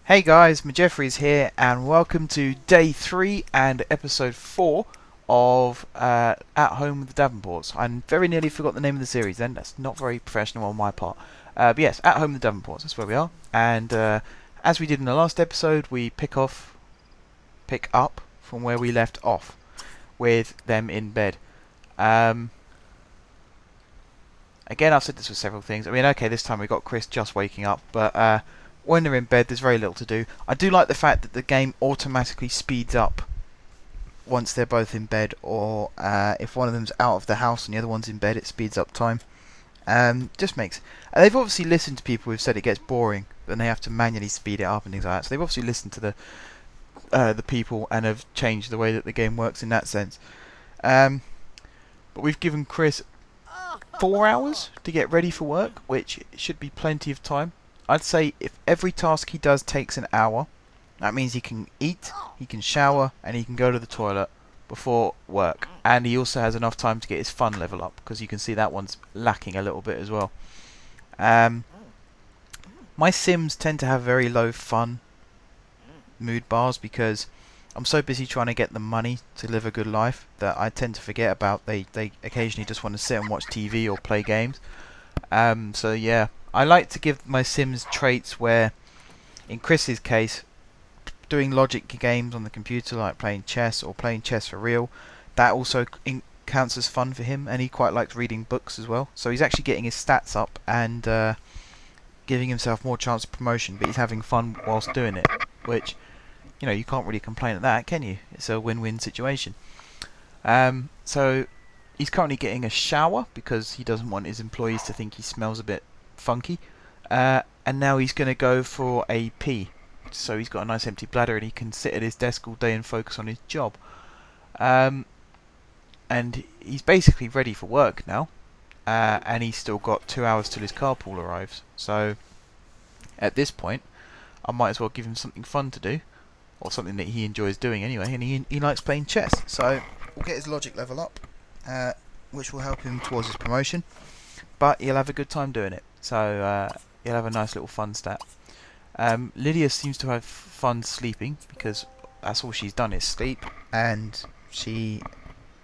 Hey guys, Majeffries here, and welcome to day 3 and episode 4 of At Home with the Davenports. I very nearly forgot the name of the series then, that's not very professional on my part. But yes, At Home with the Davenports, that's where we are. And as we did in the last episode, we pick up from where we left off, with them in bed. Again, I've said this with several things. I mean, okay, this time we got Chris just waking up, but when they're in bed, there's very little to do. I do like the fact that the game automatically speeds up once they're both in bed, or if one of them's out of the house and the other one's in bed, it speeds up time. Just makes. They've obviously listened to people who've said it gets boring, and they have to manually speed it up and things like that. So they've obviously listened to the people and have changed the way that the game works in that sense. But we've given Chris 4 hours to get ready for work, which should be plenty of time. I'd say if every task he does takes an hour, that means he can eat, he can shower, and he can go to the toilet before work. And he also has enough time to get his fun level up, because you can see that one's lacking a little bit as well. My Sims tend to have very low fun mood bars because I'm so busy trying to get the money to live a good life that I tend to forget about they occasionally just want to sit and watch TV or play games. So yeah, I like to give my Sims traits where, in Chris's case, doing logic games on the computer like playing chess or playing chess for real, that also counts as fun for him, and he quite likes reading books as well. So he's actually getting his stats up and giving himself more chance of promotion, but he's having fun whilst doing it, which, you know, you can't really complain at that, can you? It's a win-win situation. So he's currently getting a shower because he doesn't want his employees to think he smells a bit funky. And now he's going to go for a pee. So he's got a nice empty bladder and he can sit at his desk all day and focus on his job. And he's basically ready for work now. And he's still got 2 hours till his carpool arrives. So at this point, I might as well give him something fun to do, or something that he enjoys doing anyway, and he likes playing chess. So we'll get his logic level up, which will help him towards his promotion, but he'll have a good time doing it. So he'll have a nice little fun stat. Lydia seems to have fun sleeping because that's all she's done is sleep, and she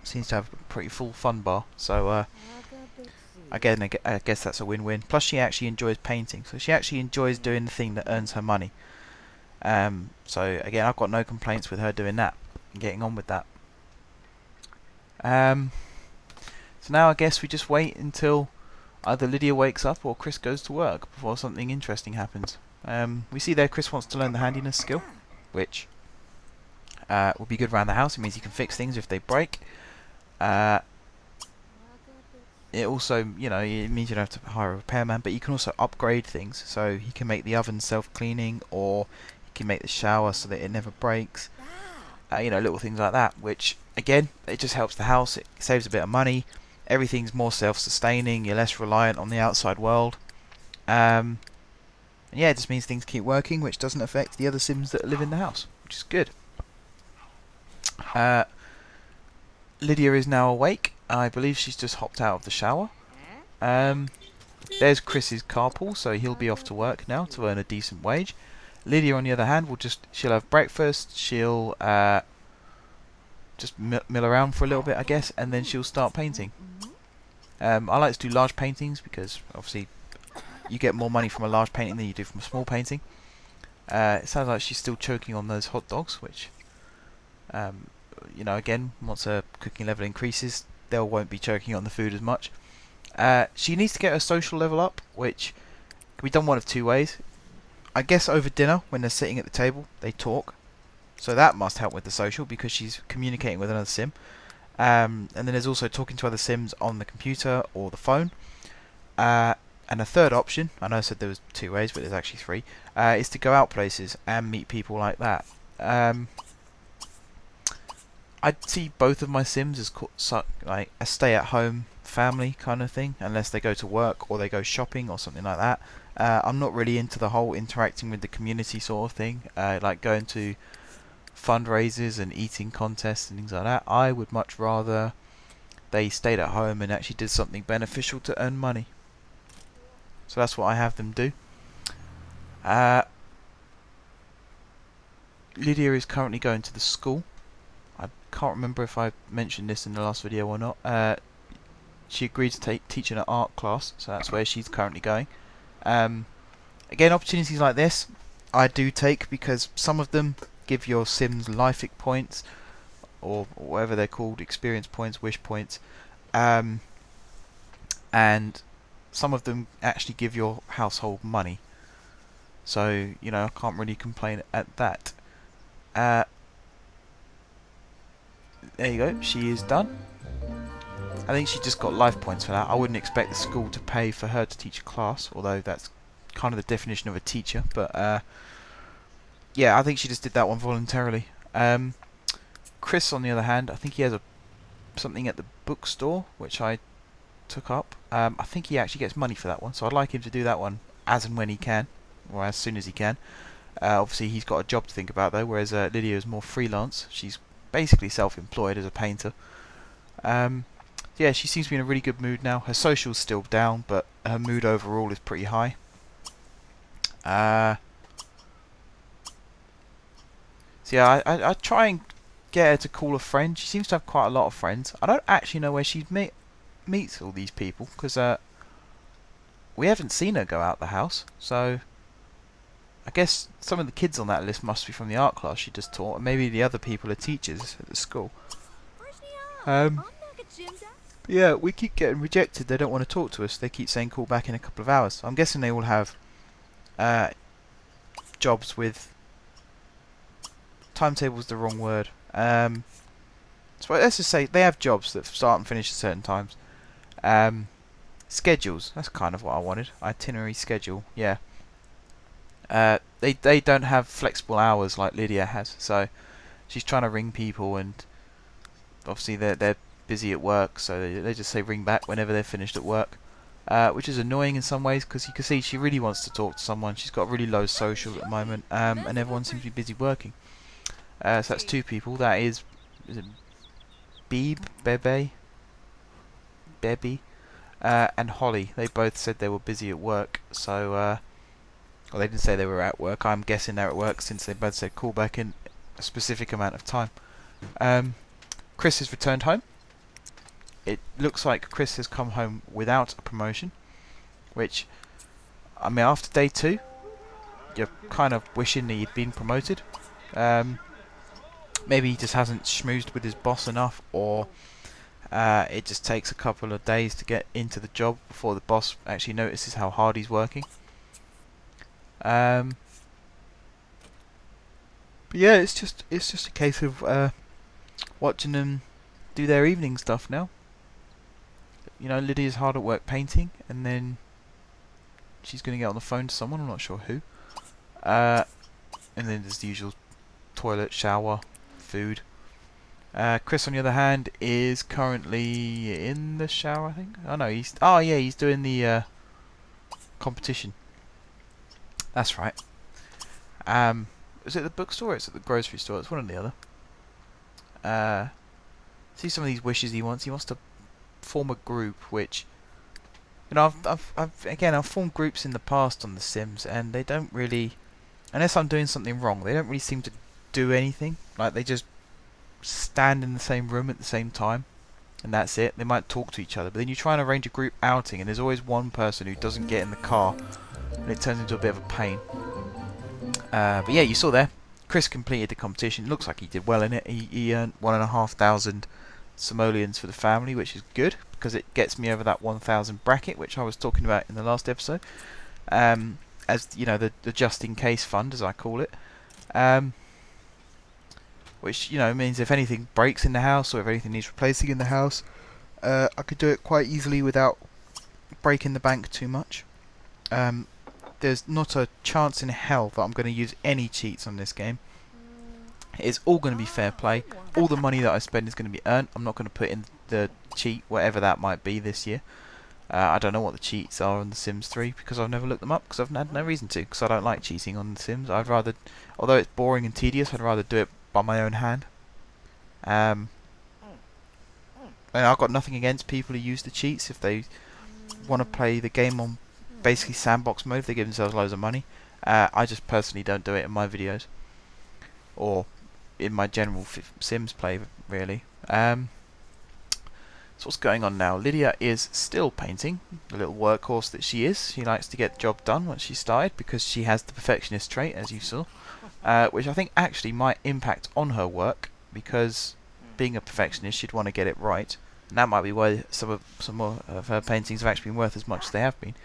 seems to have a pretty full fun bar. So again, I guess that's a win-win. Plus she actually enjoys painting, so she actually enjoys doing the thing that earns her money. So again, I've got no complaints with her doing that and getting on with that. So now I guess we just wait until either Lydia wakes up or Chris goes to work before something interesting happens. We see there Chris wants to learn the handiness skill, which will be good around the house. It means he can fix things if they break. It also, you know, it means you don't have to hire a repairman, but you can also upgrade things. So he can make the oven self-cleaning, or he can make the shower so that it never breaks. You know, little things like that, which, again, it just helps the house. It saves a bit of money. Everything's more self-sustaining. You're less reliant on the outside world. And yeah, it just means things keep working, which doesn't affect the other Sims that live in the house, which is good. Lydia is now awake. I believe she's just hopped out of the shower. There's Chris's carpool, so he'll be off to work now to earn a decent wage. Lydia, on the other hand, she'll have breakfast. She'll just mill around for a little bit, I guess, and then she'll start painting. I like to do large paintings because obviously you get more money from a large painting than you do from a small painting. It sounds like she's still choking on those hot dogs, which, you know, again, once her cooking level increases, they won't be choking on the food as much. She needs to get her social level up, which can be done one of two ways. I guess over dinner, when they're sitting at the table, they talk. So that must help with the social, because she's communicating with another Sim. And then there's also talking to other Sims on the computer or the phone. And a third option, I know I said there was 2 ways, but there's actually 3, is to go out places and meet people like that. I'd see both of my Sims as like a stay-at-home family kind of thing, unless they go to work or they go shopping or something like that. I'm not really into the whole interacting with the community sort of thing, like going to fundraisers and eating contests and things like that. I would much rather they stayed at home and actually did something beneficial to earn money. So that's what I have them do. Lydia is currently going to the school. I can't remember if I mentioned this in the last video or not. She agreed to teach in an art class, so that's where she's currently going. Again, opportunities like this I do take, because some of them give your Sims life points, or whatever they're called, experience points, wish points, and some of them actually give your household money. So, you know, I can't really complain at that. There you go, she is done. I think she just got life points for that. I wouldn't expect the school to pay for her to teach a class, although that's kind of the definition of a teacher. But yeah, I think she just did that one voluntarily. Chris, on the other hand, I think he has something at the bookstore, which I took up. I think he actually gets money for that one, so I'd like him to do that one as and when he can, or as soon as he can. Obviously, he's got a job to think about though, whereas Lydia is more freelance. She's basically self-employed as a painter. Yeah, she seems to be in a really good mood now. Her social's still down, but her mood overall is pretty high. So yeah, I try and get her to call a friend. She seems to have quite a lot of friends. I don't actually know where she meets all these people, because we haven't seen her go out the house. So I guess some of the kids on that list must be from the art class she just taught, and maybe the other people are teachers at the school. Yeah, we keep getting rejected. They don't want to talk to us. They keep saying call back in a couple of hours. So I'm guessing they all have jobs with... Timetable's the wrong word. So let's just say they have jobs that start and finish at certain times. Schedules. That's kind of what I wanted. Itinerary schedule. Yeah. They don't have flexible hours like Lydia has. So she's trying to ring people, and obviously they're busy at work, so they just say ring back whenever they're finished at work, which is annoying in some ways, because you can see she really wants to talk to someone. She's got really low social at the moment, and everyone seems to be busy working. So that's two people. That is it Bebe, and Holly. They both said they were busy at work, so well, they didn't say they were at work. I'm guessing they're at work, since they both said call back in a specific amount of time. Chris has returned home. It looks like Chris has come home without a promotion, which, I mean, after day 2, you're kind of wishing that he'd been promoted. Maybe he just hasn't schmoozed with his boss enough, or it just takes a couple of days to get into the job before the boss actually notices how hard he's working. But yeah, it's just a case of watching them do their evening stuff now. You know, Lydia's hard at work painting, and then she's going to get on the phone to someone, I'm not sure who. And then there's the usual toilet, shower, food. Chris, on the other hand, is currently in the shower, I think. Oh no, he's doing the competition. That's right. Is it the bookstore or is it the grocery store? It's one or the other. See some of these wishes he wants. He wants to form a group, which, you know, I've formed groups in the past on The Sims, and they don't really, unless I'm doing something wrong, they don't really seem to do anything. Like, they just stand in the same room at the same time, and that's it. They might talk to each other, but then you try and arrange a group outing, and there's always one person who doesn't get in the car, and it turns into a bit of a pain. But yeah, you saw there, Chris completed the competition. Looks like he did well in it. He earned 1,500 simoleons for the family, which is good, because it gets me over that 1,000 bracket, which I was talking about in the last episode. As you know, the just in case fund, as I call it. Which, you know, means if anything breaks in the house, or if anything needs replacing in the house, I could do it quite easily without breaking the bank too much. There's not a chance in hell that I'm going to use any cheats on this game. It's all going to be fair play. All the money that I spend is going to be earned. I'm not going to put in the cheat, whatever that might be, this year. I don't know what the cheats are on The Sims 3, because I've never looked them up, because I've had no reason to, because I don't like cheating on The Sims. I'd rather, although it's boring and tedious, I'd rather do it by my own hand. And I've got nothing against people who use the cheats if they want to play the game on basically sandbox mode, if they give themselves loads of money. I just personally don't do it in my videos. or in my general Sims play, really. So what's going on now? Lydia is still painting, the little workhorse that she is. She likes to get the job done once she started because she has the perfectionist trait, as you saw, which I think actually might impact on her work because being a perfectionist, she'd want to get it right, and that might be why some more of her paintings have actually been worth as much as they have been.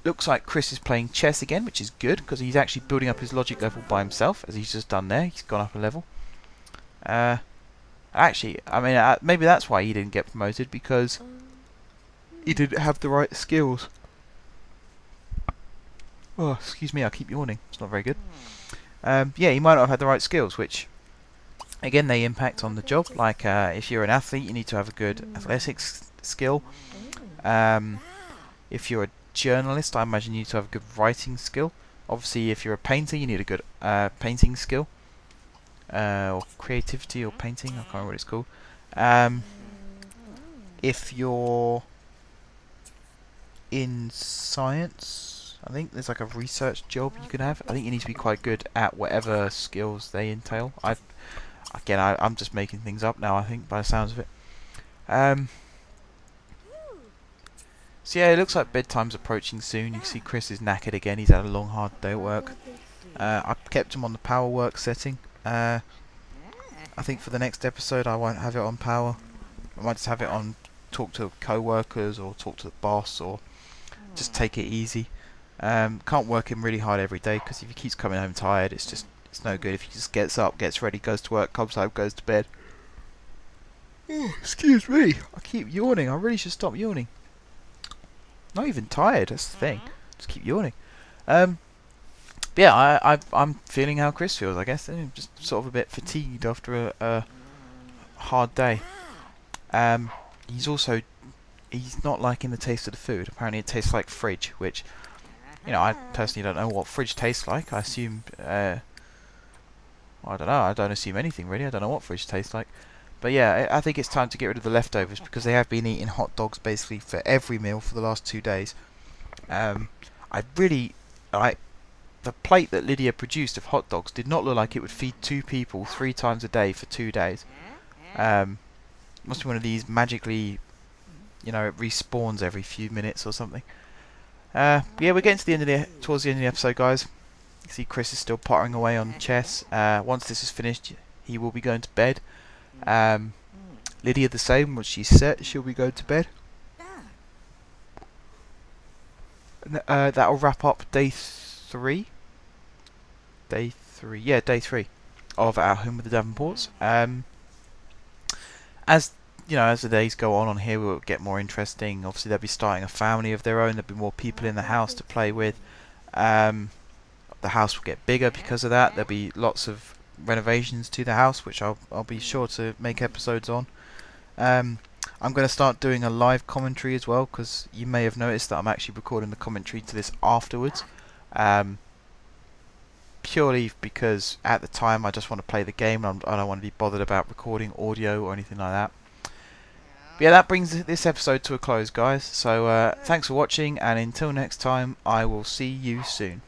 Looks like Chris is playing chess again, which is good because he's actually building up his logic level by himself, as he's just done there. He's gone up a level. Actually, I mean, maybe that's why he didn't get promoted, because he didn't have the right skills. Oh, excuse me, I keep yawning. It's not very good. Yeah, he might not have had the right skills, which, again, they impact on the job. Like, if you're an athlete, you need to have a good athletics skill. If you're a journalist, I imagine you need to have a good writing skill. Obviously, if you're a painter, you need a good painting skill. Or creativity or painting, I can't remember what it's called. If you're in science, I think there's like a research job you can have. I think you need to be quite good at whatever skills they entail. I'm just making things up now, I think, by the sounds of it. So yeah, it looks like bedtime's approaching soon. You can see Chris is knackered again. He's had a long, hard day at work. I kept him on the power work setting. I think for the next episode I won't have it on power. I might just have it on talk to co-workers or talk to the boss, or just take it easy. Can't work him really hard every day, because if he keeps coming home tired, it's no good. If he just gets up, gets ready, goes to work, comes home, goes to bed. Oh, excuse me, I keep yawning. I really should stop yawning. Not even tired, that's the thing. Just keep yawning. Yeah, I'm feeling how Chris feels, I guess. Just sort of a bit fatigued after a hard day. He's not liking the taste of the food. Apparently it tastes like fridge, which, I personally don't know what fridge tastes like. I assume, I don't know, I don't assume anything really. I don't know what fridge tastes like. But yeah, I think it's time to get rid of the leftovers, because they have been eating hot dogs basically for every meal for the last 2 days. The plate that Lydia produced of hot dogs did not look like it would feed 2 people 3 times a day for 2 days. Must be one of these magically, it respawns every few minutes or something. Yeah, we're getting to towards the end of the episode, guys. You see Chris is still pottering away on chess. Once this is finished, he will be going to bed. Lydia the same. Once she's set, she'll be going to bed. That'll wrap up day 3. Day 3 of Our Home with the Davenports. As the days go on here, will get more interesting. Obviously, they'll be starting a family of their own. There'll be more people in the house to play with. The house will get bigger because of that. There'll be lots of renovations to the house, which I'll be sure to make episodes on. I'm going to start doing a live commentary as well, because you may have noticed that I'm actually recording the commentary to this afterwards. Purely because at the time I just want to play the game, and I don't want to be bothered about recording audio or anything like that. But yeah, that brings this episode to a close, guys. So thanks for watching, and until next time, I will see you soon.